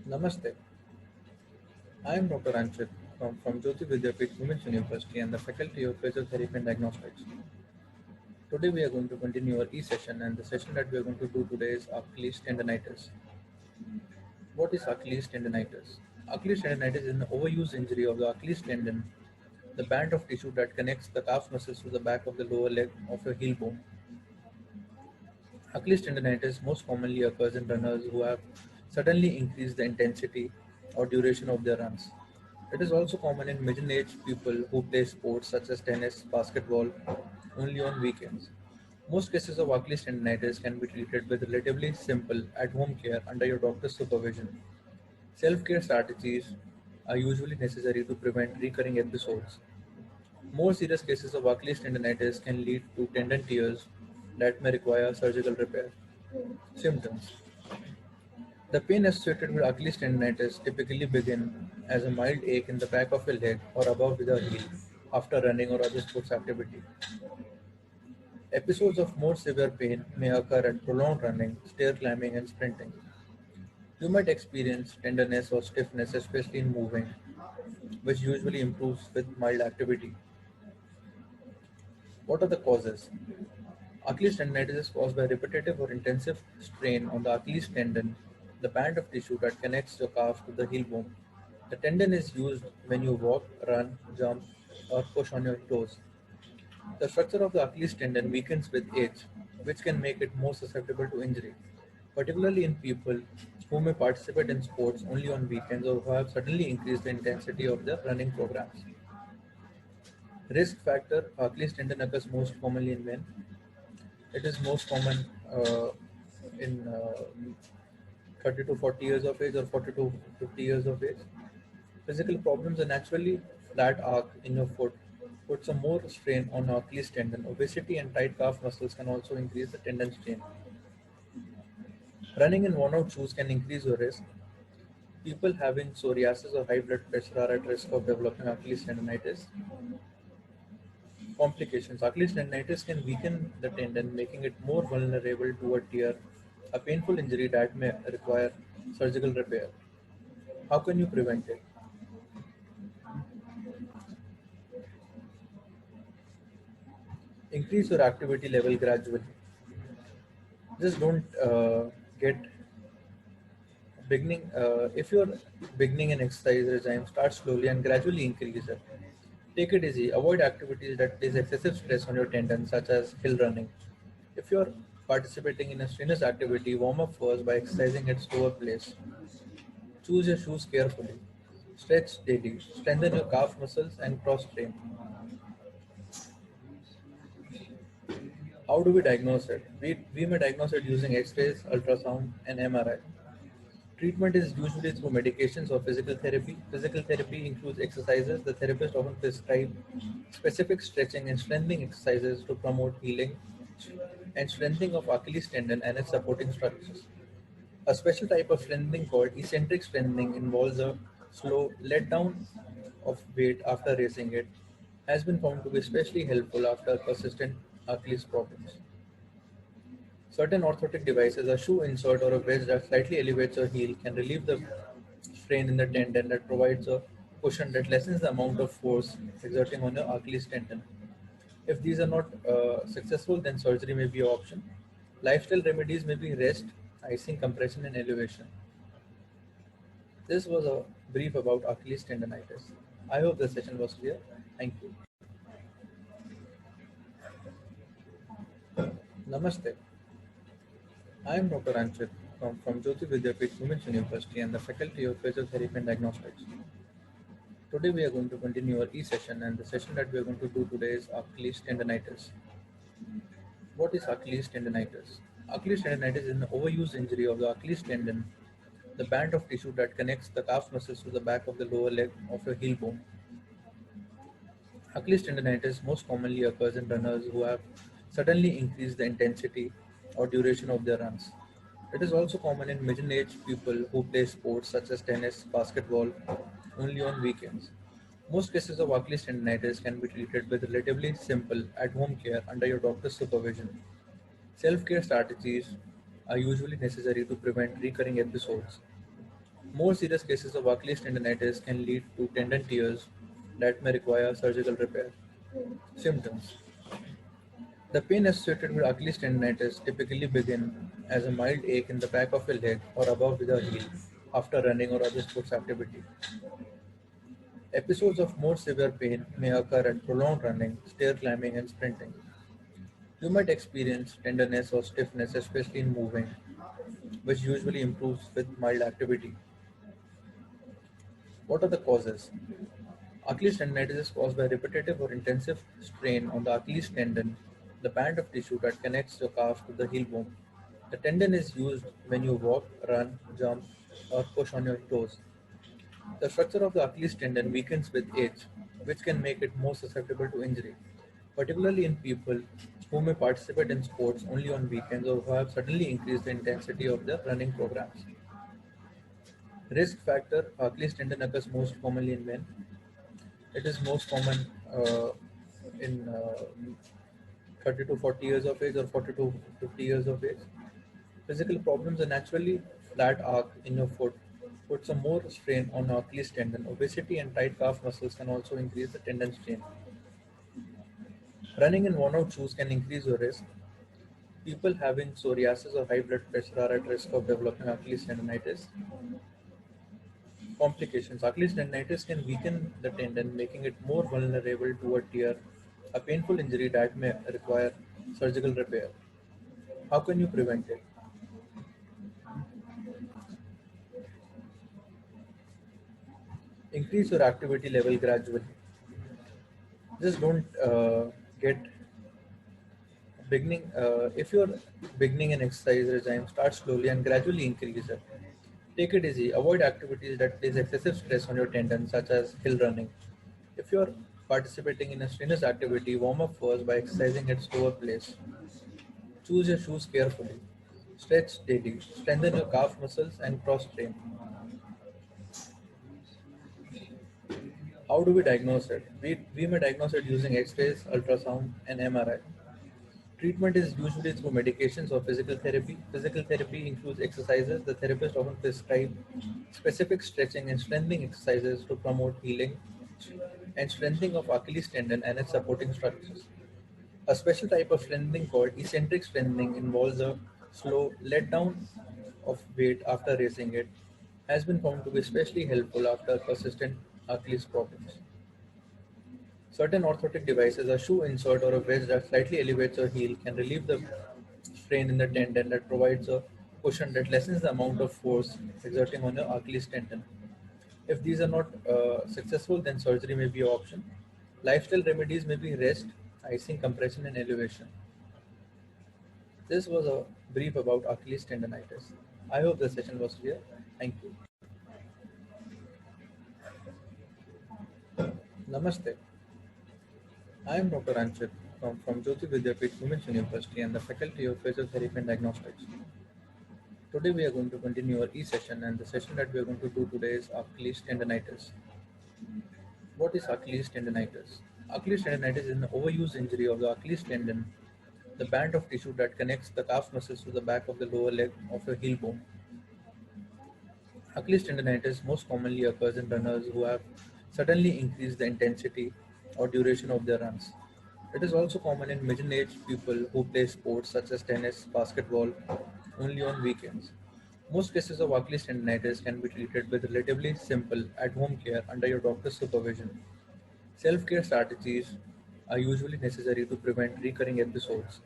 Namaste. I am Dr. Anchit from Jyoti Vidyapeeth Women's University and the Faculty of Physiotherapy and Diagnostics. Today we are going to continue our e-session, and the session that we are going to do today is Achilles tendonitis. What is Achilles tendonitis? Achilles tendonitis is an overuse injury of the Achilles tendon, the band of tissue that connects the calf muscles to the back of the lower leg of your heel bone. Achilles tendonitis most commonly occurs in runners who have suddenly increased the intensity or duration of their runs. It is also common in middle-aged people who play sports such as tennis, basketball, only on weekends. Most cases of Achilles tendonitis can be treated with relatively simple at-home care under your doctor's supervision. Self-care strategies are usually necessary to prevent recurring episodes. More serious cases of Achilles tendonitis can lead to tendon tears that may require surgical repair. Symptoms: the pain associated with Achilles tendonitis typically begin as a mild ache in the back of your leg or above the heel after running or other sports activity. Episodes of more severe pain may occur at prolonged running, stair climbing, and sprinting. You might experience tenderness or stiffness, especially in moving, which usually improves with mild activity. What are the causes? Achilles tendonitis is caused by repetitive or intensive strain on the Achilles tendon, the band of tissue that connects your calf to the heel bone. The tendon is used when you walk, run, jump, or push on your toes. The structure of the Achilles tendon weakens with age, which can make it more susceptible to injury, particularly in people who may participate in sports only on weekends or who have suddenly increased the intensity of their running programs. Risk factor: Achilles tendon occurs most commonly in men. It is most common in 30 to 40 years of age or 40 to 50 years of age. Physical problems: a naturally flat arc in your foot puts a more strain on Achilles tendon. Obesity and tight calf muscles can also increase the tendon strain. Running in worn-out shoes can increase your risk. People having psoriasis or high blood pressure are at risk of developing Achilles tendonitis. Complications: Achilles tendonitis can weaken the tendon, making it more vulnerable to a tear, a painful injury that may require surgical repair. How can you prevent it? Increase your activity level gradually. Just don't get beginning. If you're beginning an exercise regime, start slowly and gradually increase it. Take it easy. Avoid activities that place excessive stress on your tendons, such as hill running. If you're participating in a strenuous activity, warm up first by exercising at slower pace. Choose your shoes carefully. Stretch daily. Strengthen your calf muscles and cross train. How do we diagnose it? We may diagnose it using X-rays, ultrasound, and MRI. Treatment is usually through medications or physical therapy. Physical therapy includes exercises. The therapist often prescribe specific stretching and strengthening exercises to promote healing and strengthening of Achilles tendon and its supporting structures. A special type of strengthening called eccentric strengthening involves a slow let down of weight after raising it, has been found to be especially helpful after persistent Achilles problems. Certain orthotic devices, a shoe insert or a wedge that slightly elevates your heel, can relieve the strain in the tendon that provides a cushion that lessens the amount of force exerting on your Achilles tendon. If these are not successful, then surgery may be an option. Lifestyle remedies may be rest, icing, compression, and elevation. This was a brief about Achilles tendonitis. I hope the session was clear. Thank you. Namaste. I am Dr. Anchit from Jyoti Vidyapeeth Women's University and the Faculty of Physiotherapy and Diagnostics. Today we are going to continue our e-session, and the session that we are going to do today is Achilles tendonitis. What is Achilles tendonitis? Achilles tendonitis is an overuse injury of the Achilles tendon, the band of tissue that connects the calf muscles to the back of the lower leg of your heel bone. Achilles tendonitis most commonly occurs in runners who have suddenly increased the intensity or duration of their runs. It is also common in middle-aged people who play sports such as tennis, basketball, only on weekends. Most cases of Achilles tendonitis can be treated with relatively simple at-home care under your doctor's supervision. Self-care strategies are usually necessary to prevent recurring episodes. More serious cases of Achilles tendonitis can lead to tendon tears that may require surgical repair. Symptoms. The pain associated with Achilles tendonitis typically begin as a mild ache in the back of your leg or above the heel after running or other sports activity. Episodes of more severe pain may occur at prolonged running, stair climbing, and sprinting. You might experience tenderness or stiffness, especially in moving, which usually improves with mild activity. What are the causes? Achilles tendonitis is caused by repetitive or intensive strain on the Achilles tendon, the band of tissue that connects your calf to the heel bone. The tendon is used when you walk, run, jump, or push on your toes. The structure of the Achilles tendon weakens with age, which can make it more susceptible to injury, particularly in people who may participate in sports only on weekends or who have suddenly increased the intensity of their running programs. Risk factor: Achilles tendon occurs most commonly in men. It is most common in 30 to 40 years of age or 40 to 50 years of age. Physical problems: a naturally flat arc in your foot puts a more strain on your Achilles tendon. Obesity and tight calf muscles can also increase the tendon strain. Running in worn-out shoes can increase your risk. People having psoriasis or high blood pressure are at risk of developing Achilles tendonitis. Complications: Achilles tendonitis can weaken the tendon, making it more vulnerable to a tear, a painful injury that may require surgical repair. How can you prevent it? Increase your activity level gradually. Just don't get beginning. If you're beginning an exercise regime, start slowly and gradually increase it. Take it easy. Avoid activities that place excessive stress on your tendons, such as hill running. If you're participating in a strenuous activity, warm up first by exercising at slower pace. Choose your shoes carefully. Stretch daily. Strengthen your calf muscles and cross train. How do we diagnose it? We may diagnose it using X-rays, ultrasound, and MRI. Treatment is usually through medications or physical therapy. Physical therapy includes exercises. The therapist often prescribe specific stretching and strengthening exercises to promote healing and strengthening of Achilles tendon and its supporting structures. A special type of strengthening called eccentric strengthening involves a slow let down of weight after raising it, has been found to be especially helpful after persistent Achilles problems. Certain orthotic devices, a shoe insert or a wedge that slightly elevates your heel, can relieve the strain in the tendon that provides a cushion that lessens the amount of force exerting on your Achilles tendon. If these are not successful, then surgery may be an option. Lifestyle remedies may be rest, icing, compression, and elevation. This was a brief about Achilles tendonitis. I hope the session was clear. Thank you. Namaste. I am Dr. Anchit from Jyoti Vidyapeeth Women's University and the Faculty of Physiotherapy and Diagnostics. Today we are going to continue our e-session, and the session that we are going to do today is Achilles tendonitis. What is Achilles tendonitis? Achilles tendonitis is an overuse injury of the Achilles tendon, the band of tissue that connects the calf muscles to the back of the lower leg of your heel bone. Achilles tendonitis most commonly occurs in runners who have suddenly increased the intensity or duration of their runs. It is also common in middle-aged people who play sports such as tennis, basketball, only on weekends. Most cases of Achilles tendonitis can be treated with relatively simple at-home care under your doctor's supervision. Self-care strategies are usually necessary to prevent recurring episodes.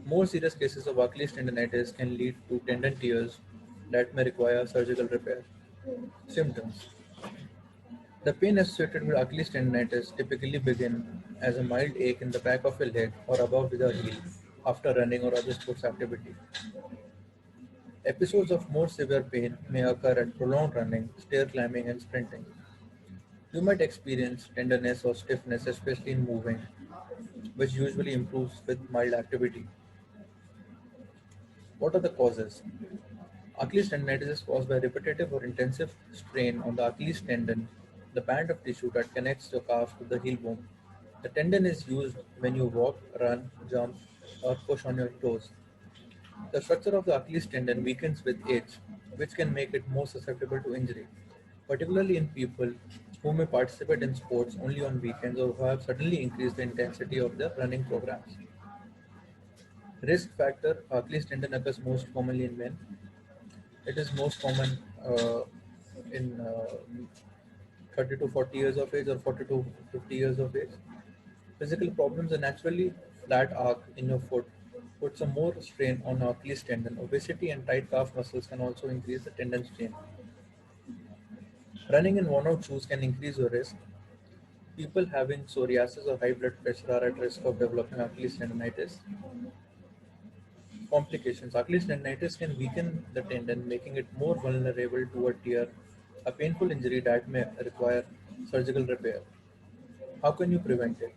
More serious cases of Achilles tendonitis can lead to tendon tears that may require surgical repair. Symptoms: the pain associated with Achilles tendonitis typically begin as a mild ache in the back of your leg or above the heel after running or other sports activity. Episodes of more severe pain may occur at prolonged running, stair climbing, and sprinting. You might experience tenderness or stiffness, especially in moving, which usually improves with mild activity. What are the causes? Achilles tendonitis is caused by repetitive or intensive strain on the Achilles tendon, the band of tissue that connects your calf to the heel bone. The tendon is used when you walk, run, jump, or push on your toes. The structure of the Achilles tendon weakens with age, which can make it more susceptible to injury, particularly in people who may participate in sports only on weekends or who have suddenly increased the intensity of their running programs. Risk factor Achilles tendon occurs most commonly in men. It is most common in 30 to 40 years of age or 40 to 50 years of age. Physical problems are naturally flat arc in your foot puts a more strain on Achilles tendon. Obesity and tight calf muscles can also increase the tendon strain. Running in worn-out shoes can increase your risk. People having psoriasis or high blood pressure are at risk of developing Achilles tendonitis. Complications. Achilles tendonitis can weaken the tendon, making it more vulnerable to a tear, a painful injury that may require surgical repair. How can you prevent it?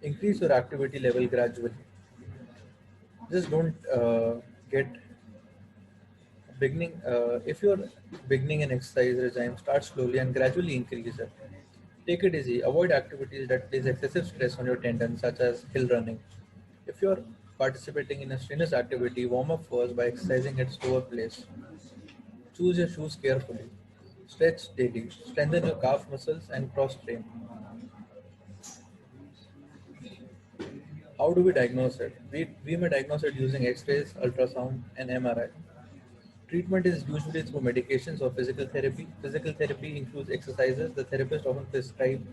Increase your activity level gradually. Just don't get beginning. If you're beginning an exercise regime, start slowly and gradually increase it. Take it easy. Avoid activities that place excessive stress on your tendons, such as hill running. If you're participating in a strenuous activity, warm up first by exercising at slower pace. Choose your shoes carefully. Stretch daily. Strengthen your calf muscles and cross train. How do we diagnose it? We may diagnose it using X-rays, ultrasound, and MRI. Treatment is usually through medications or physical therapy. Physical therapy includes exercises. The therapist often prescribe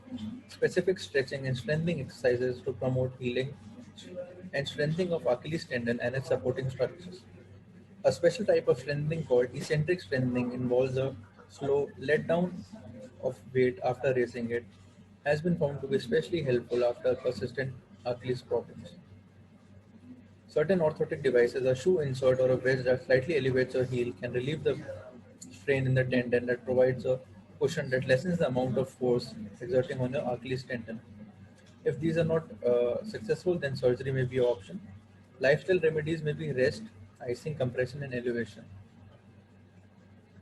specific stretching and strengthening exercises to promote healing and strengthening of Achilles tendon and its supporting structures. A special type of strengthening called eccentric strengthening involves a slow letdown of weight after raising it, has been found to be especially helpful after persistent Achilles problems. Certain orthotic devices, a shoe insert or a wedge that slightly elevates your heel, can relieve the strain in the tendon that provides a cushion that lessens the amount of force exerting on your Achilles tendon. If these are not successful, then surgery may be an option. Lifestyle remedies may be rest, icing, compression, and elevation.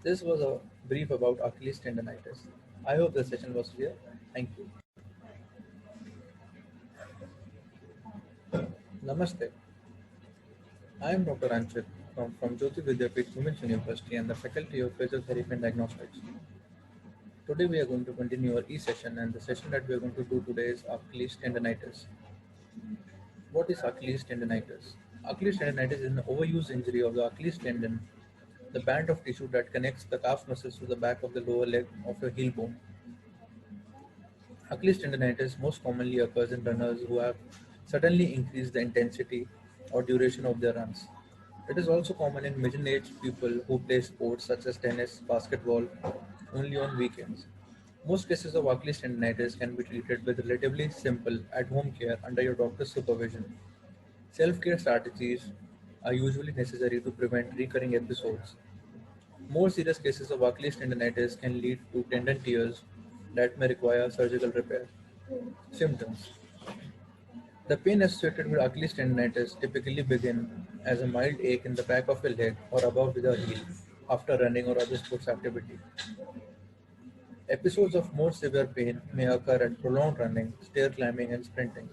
This was a brief about Achilles tendonitis. I hope the session was clear. Thank you. Namaste. I am Dr. Anchit from Jyoti Vidyapeeth Women's University and the Faculty of Physiotherapy and Diagnostics. Today we are going to continue our e-session, and the session that we are going to do today is Achilles tendonitis. What is Achilles tendonitis? Achilles tendonitis is an overuse injury of the Achilles tendon, the band of tissue that connects the calf muscles to the back of the lower leg of your heel bone. Achilles tendonitis most commonly occurs in runners who have suddenly increased the intensity or duration of their runs. It is also common in middle-aged people who play sports such as tennis, basketball, only on weekends. Most cases of Achilles tendonitis can be treated with relatively simple at-home care under your doctor's supervision. Self-care strategies are usually necessary to prevent recurring episodes. More serious cases of Achilles tendonitis can lead to tendon tears that may require surgical repair. Symptoms. The pain associated with Achilles tendonitis typically begin as a mild ache in the back of your leg or above the heel after running or other sports activity. Episodes of more severe pain may occur at prolonged running, stair climbing, and sprinting.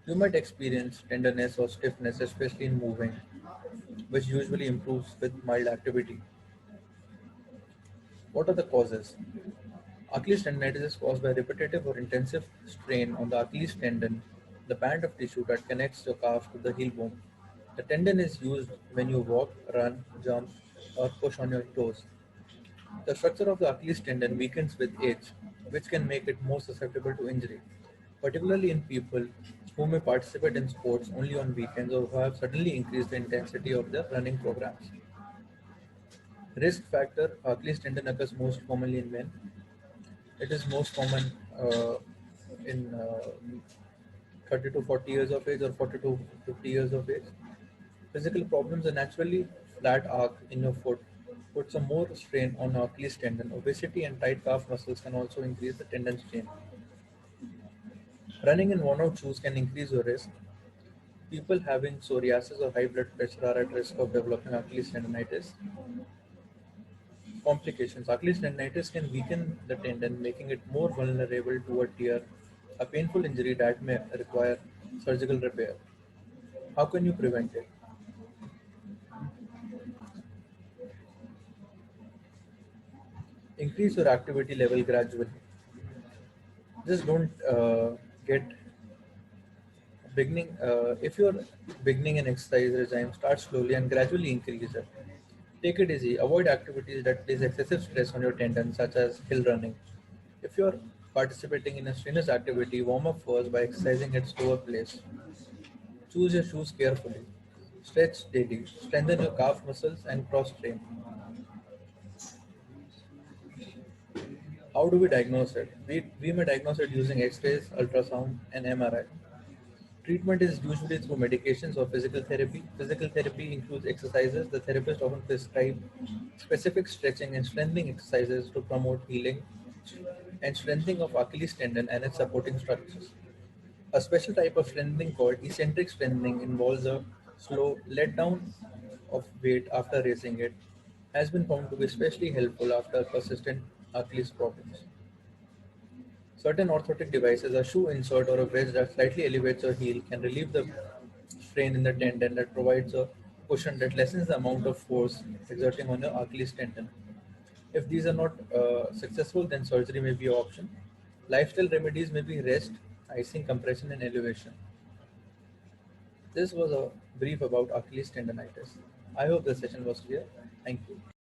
You might experience tenderness or stiffness, especially in moving, which usually improves with mild activity. What are the causes? Achilles tendonitis is caused by repetitive or intensive strain on the Achilles tendon, the band of tissue that connects your calf to the heel bone. The tendon is used when you walk, run, jump, or push on your toes. The structure of the Achilles tendon weakens with age, which can make it more susceptible to injury, particularly in people who may participate in sports only on weekends or who have suddenly increased the intensity of their running programs. Risk factor Achilles tendon occurs most commonly in men. It is most common in 30 to 40 years of age or 40 to 50 years of age. Physical problems are naturally flat arc in your foot puts a more strain on Achilles tendon. Obesity and tight calf muscles can also increase the tendon strain. Running in worn-out shoes can increase your risk. People having psoriasis or high blood pressure are at risk of developing Achilles tendonitis. Complications. Achilles tendonitis can weaken the tendon, making it more vulnerable to a tear, a painful injury that may require surgical repair. How can you prevent it? Increase your activity level gradually. Just don't get beginning. If you're beginning an exercise regime, start slowly and gradually increase it. Take it easy. Avoid activities that place excessive stress on your tendons, such as hill running. If you're participating in a strenuous activity, warm up first by exercising at slower pace. Choose your shoes carefully. Stretch daily. Strengthen your calf muscles and cross train. How do we diagnose it? We may diagnose it using X-rays, ultrasound, and MRI. Treatment is usually through medications or physical therapy. Physical therapy includes exercises. The therapist often prescribe specific stretching and strengthening exercises to promote healing and strengthening of Achilles tendon and its supporting structures. A special type of strengthening called eccentric strengthening involves a slow letdown of weight after raising it, has been found to be especially helpful after persistent Achilles problems. Certain orthotic devices, a shoe insert or a wedge that slightly elevates your heel, can relieve the strain in the tendon that provides a cushion that lessens the amount of force exerting on your Achilles tendon. If these are not successful, then surgery may be an option. Lifestyle remedies may be rest, icing, compression, and elevation. This was a brief about Achilles tendonitis. I hope the session was clear. Thank you.